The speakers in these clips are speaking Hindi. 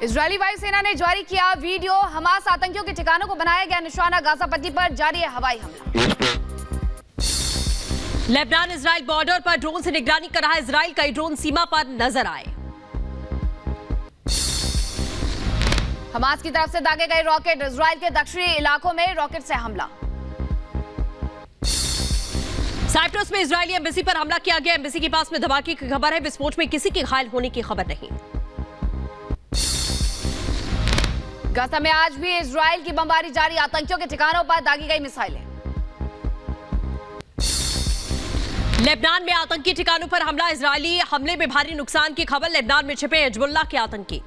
इजरायली वायुसेना ने जारी किया वीडियो। हमास आतंकियों के ठिकानों को बनाया गया निशाना। गाजा पट्टी पर जारी है हवाई हमला। लेबनान इजराइल बॉर्डर पर ड्रोन से निगरानी कर रहा इजराइल। कई ड्रोन सीमा पर नजर आए। हमास की तरफ से दागे गए रॉकेट। इजराइल के दक्षिणी इलाकों में रॉकेट से हमला। साइप्रस में इजरायली एम्बेसी पर हमला किया गया। एम्बेसी के पास में धमाके की खबर है। विस्फोट में किसी के घायल होने की खबर नहीं। गाजा में आज भी इजराइल की बमबारी जारी। आतंकियों के ठिकानों पर दागी गई मिसाइलें। लेबनान में आतंकी ठिकानों पर हमला। इजरायली हमले में भारी नुकसान की खबर। लेबनान में छिपे हिजबुल्लाह के आतंकी।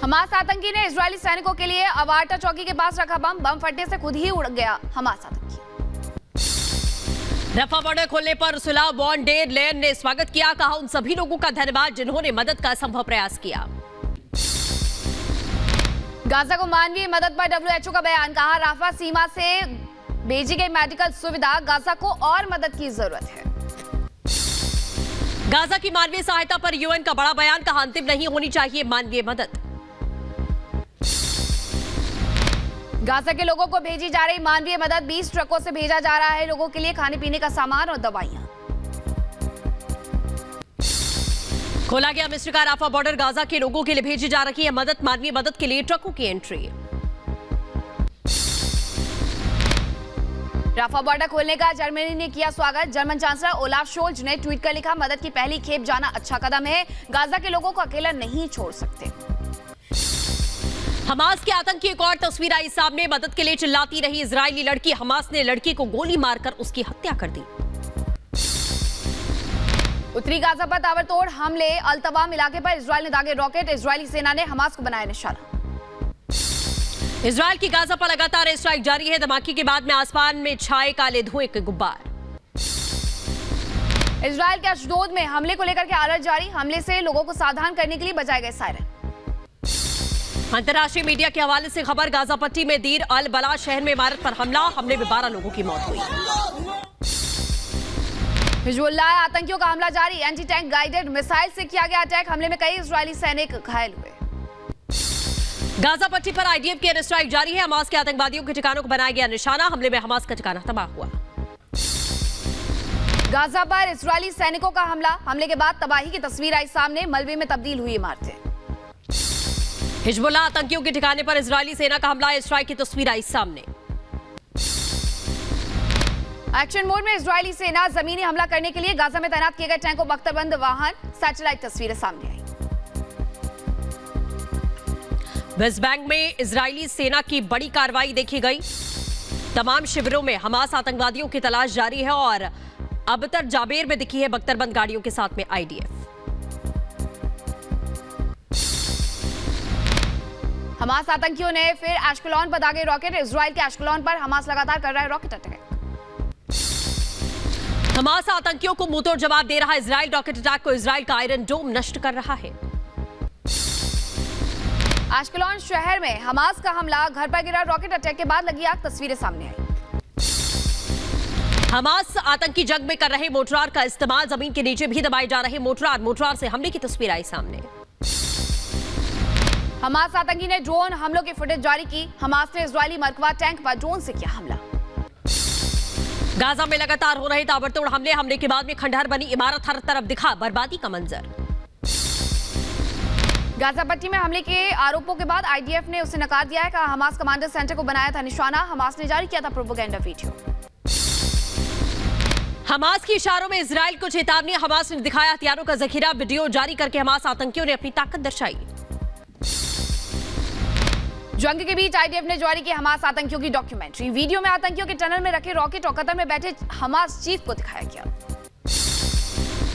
हमास आतंकी ने इजरायली सैनिकों के लिए अवाटा चौकी के पास रखा बम। बम फटने से खुद ही उड़ गया हमास आतंकी। रफा बॉर्डर खोलने पर उर्सुला वॉन डेर लेयन ने स्वागत किया। कहा उन सभी लोगों का धन्यवाद जिन्होंने मदद का संभव प्रयास किया। गाजा को मानवीय मदद पर WHO का बयान। कहा राफा सीमा से भेजी गई मेडिकल सुविधा। गाजा को और मदद की जरूरत है। गाजा की मानवीय सहायता पर UN का बड़ा बयान। कहा अंतिम नहीं होनी चाहिए मानवीय मदद। गाजा के लोगों को भेजी जा रही मानवीय मदद। 20 ट्रकों से भेजा जा रहा है लोगों के लिए खाने पीने का सामान और दवाइयां। खोला गया मिस्र का राफा बॉर्डर। गाजा के लोगों के लिए भेजी जा रही है मदद। मानवीय मदद के लिए ट्रकों की एंट्री। राफा बॉर्डर खोलने का जर्मनी ने किया स्वागत। जर्मन चांसलर ओलाफ शोल्ज ने ट्वीट कर लिखा, मदद की पहली खेप जाना अच्छा कदम है। गाजा के लोगों को अकेला नहीं छोड़ सकते। हमास के आतंक की एक और तस्वीर आई सामने। मदद के लिए चिल्लाती रही इजरायली लड़की। हमास ने लड़की को गोली मारकर उसकी हत्या कर दी। उत्तरी गाजा पर ताबड़तोड़ हमले। अल-तवाम इलाके पर इजरायल ने दागे रॉकेट। इजरायली सेना ने हमास को बनाया निशाना। इजरायल की गाजा पर लगातार एयर स्ट्राइक जारी है। धमाके के बाद में आसमान में छाए काले धुएं के गुब्बार। इजरायल के अशदोद में हमले को लेकर के अलर्ट जारी। हमले से लोगों को सावधान करने के लिए बजाए गए सायरन। अंतर्राष्ट्रीय मीडिया के हवाले से खबर। गाजा पट्टी में दीर अल बला शहर में इमारत पर हमला। हमले में 12 लोगों की मौत हुई। हिजबुल्लाह आतंकियों का हमला जारी। एंटी टैंक गाइडेड मिसाइल से किया गया अटैक। हमले में कई इजरायली सैनिक घायल हुए। गाजा पट्टी पर IDF की एयर स्ट्राइक जारी है। हमास के आतंकवादियों के ठिकानों को बनाया गया निशाना। हमले में हमास का ठिकाना तबाह हुआ। गाजा पर इजरायली सैनिकों का हमला। हमले के बाद तबाही की तस्वीर आई सामने। मलबे में तब्दील हुई इमारतें। हिजबुल्लाह आतंकियों के ठिकाने पर इजरायली सेना का हमला। एयर स्ट्राइक की तस्वीर आई सामने। एक्शन मोड में इजरायली सेना जमीनी हमला करने के लिए गाजा में तैनात किए गए टैंकों, बख्तरबंद वाहन। सैटेलाइट तस्वीरें सामने आई। वेस्ट बैंक में इजरायली सेना की बड़ी कार्रवाई देखी गई। तमाम शिविरों में हमास आतंकवादियों की तलाश जारी है और अबतर जाबेर में दिखी है बख्तरबंद गाड़ियों के साथ में IDF। हमास आतंकियों ने फिर एशकलोन पर दागे रॉकेट। इजरायल के एशकलोन पर हमास लगातार कर रहा है रॉकेट अटैक। हमास आतंकियों को मुंहतोड़ जवाब दे रहा है इजरायल। रॉकेट अटैक को इजरायल का आयरन डोम नष्ट कर रहा है। एशकलोन शहर में हमास का हमला। घर पर गिरा रॉकेट अटैक के बाद लगी आग। तस्वीरें सामने आई। हमास आतंकी जंग में कर रहे मोर्टार का इस्तेमाल। जमीन के नीचे भी दबाए जा रहे मोर्टार से हमले की तस्वीर आई सामने। हमास आतंकी ने ड्रोन हमलों की फुटेज जारी की। हमास ने इजरायली मरकवा टैंक पर ड्रोन से किया हमला। गाजा में लगातार हो रहे ताबड़तोड़ हमले के बाद में खंडहर बनी इमारत। हर तरफ दिखा बर्बादी का मंजर। गाजा पट्टी में हमले के आरोपों के बाद IDF ने उसे नकार दिया है। कहा हमास कमांडर सेंटर को बनाया था निशाना। हमास ने जारी किया था प्रोपेगेंडा वीडियो। हमास के इशारों में इजरायल को चेतावनी। हमास ने दिखाया हथियारों का जखीरा। वीडियो जारी करके हमास आतंकियों ने अपनी ताकत दर्शाई। जंग के बीच IDF ने जारी की हमास आतंकियों की डॉक्यूमेंट्री। वीडियो में आतंकियों के टनल में रखे रॉकेट और कतर में बैठे हमास चीफ को दिखाया गया।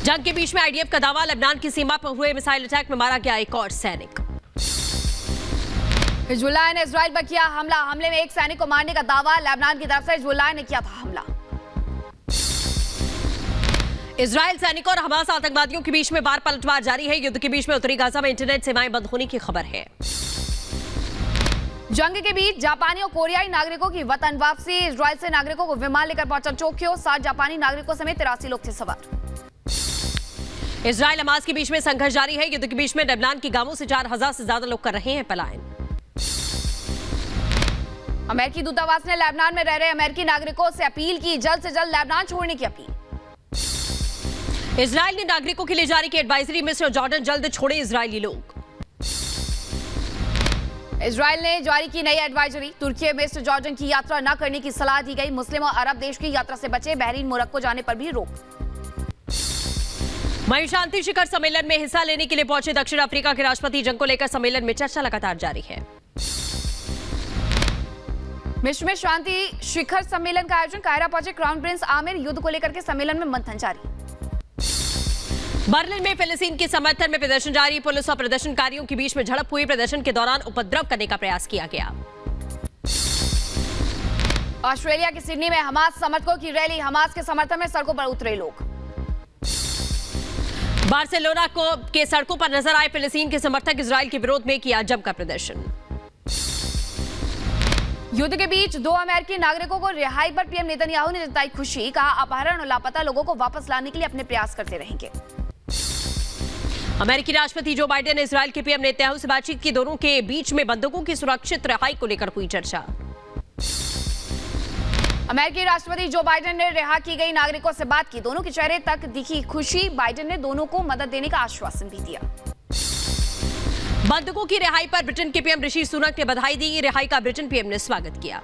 जंग के बीच में IDF का दावा। लेबनान की सीमा पर हुए मिसाइल अटैक में मारा गया एक और सैनिक। हिजबुल्लाह ने इजरायल पर किया हमला। हमले में एक सैनिक को मारने का दावा। लेबनान की तरफ से हिजबुल्लाह ने किया था हमला। इजरायल सैनिकों और हमास आतंकवादियों के बीच में बार पलटवार जारी है। युद्ध के बीच में उत्तरी गाजा में इंटरनेट सेवाएं बंद होने की खबर है। जंग के बीच जापानी और कोरियाई नागरिकों की वतन वापसी। इजरायल से नागरिकों को विमान लेकर पहुंचा टोक्यो। 7 जापानी नागरिकों समेत 83 लोग थे सवार। इजराइल हमास के बीच में संघर्ष जारी है। युद्ध के बीच में लेबनान के गांवों से 4000 से ज्यादा लोग कर रहे हैं पलायन। अमेरिकी दूतावास ने लेबनान में रह रहे अमेरिकी नागरिकों से अपील की, जल्द से जल्द लेबनान छोड़ने की अपील। इजराइल ने नागरिकों के लिए जारी की एडवाइजरी, मिस्र और जॉर्डन जल्द छोड़े इजरायली लोग। इजराइल ने जारी की नई एडवाइजरी, तुर्की, मिस्र, जॉर्डन की यात्रा न करने की सलाह दी गई। मुस्लिम और अरब देश की यात्रा से बचे, बहरीन, मोरक्को जाने पर भी रोक। वहीं शांति शिखर सम्मेलन में हिस्सा लेने के लिए पहुंचे दक्षिण अफ्रीका के राष्ट्रपति, जंग को लेकर सम्मेलन में चर्चा लगातार जारी है। मिस्र में शांति शिखर सम्मेलन का आयोजन, कायरा पहुंचे क्राउन प्रिंस आमिर, युद्ध को लेकर के सम्मेलन में मंथन जारी। बर्लिन में फिलिस्तीन के समर्थन में प्रदर्शन जारी, पुलिस और प्रदर्शनकारियों के बीच में झड़प हुई, प्रदर्शन के दौरान उपद्रव करने का प्रयास किया गया। ऑस्ट्रेलिया के सिडनी में हमास समर्थकों की रैली, हमास के समर्थन में सड़कों पर उतरे लोग। बार्सिलोना के सड़कों पर नजर आए फिलिस्तीन के समर्थक, इजराइल के विरोध में किया जमकर प्रदर्शन। युद्ध के बीच 2 अमेरिकी नागरिकों को रिहाई पर पीएम नेतन्याहू ने जताई खुशी, कहा अपहरण और लापता लोगों को वापस लाने के लिए अपने प्रयास करते रहेंगे। अमेरिकी राष्ट्रपति जो बाइडेन ने इजराइल के पीएम नेतन्याहू से बातचीत की, दोनों के बीच में बंधकों की सुरक्षित रिहाई को लेकर हुई चर्चा। अमेरिकी राष्ट्रपति जो बाइडेन ने रिहा की गई नागरिकों से बात की, दोनों के चेहरे तक दिखी खुशी। बाइडेन ने दोनों को मदद देने का आश्वासन भी दिया। बंधकों की रिहाई पर ब्रिटेन के पीएम ऋषि सुनक ने बधाई दी, रिहाई का ब्रिटेन पीएम ने स्वागत किया।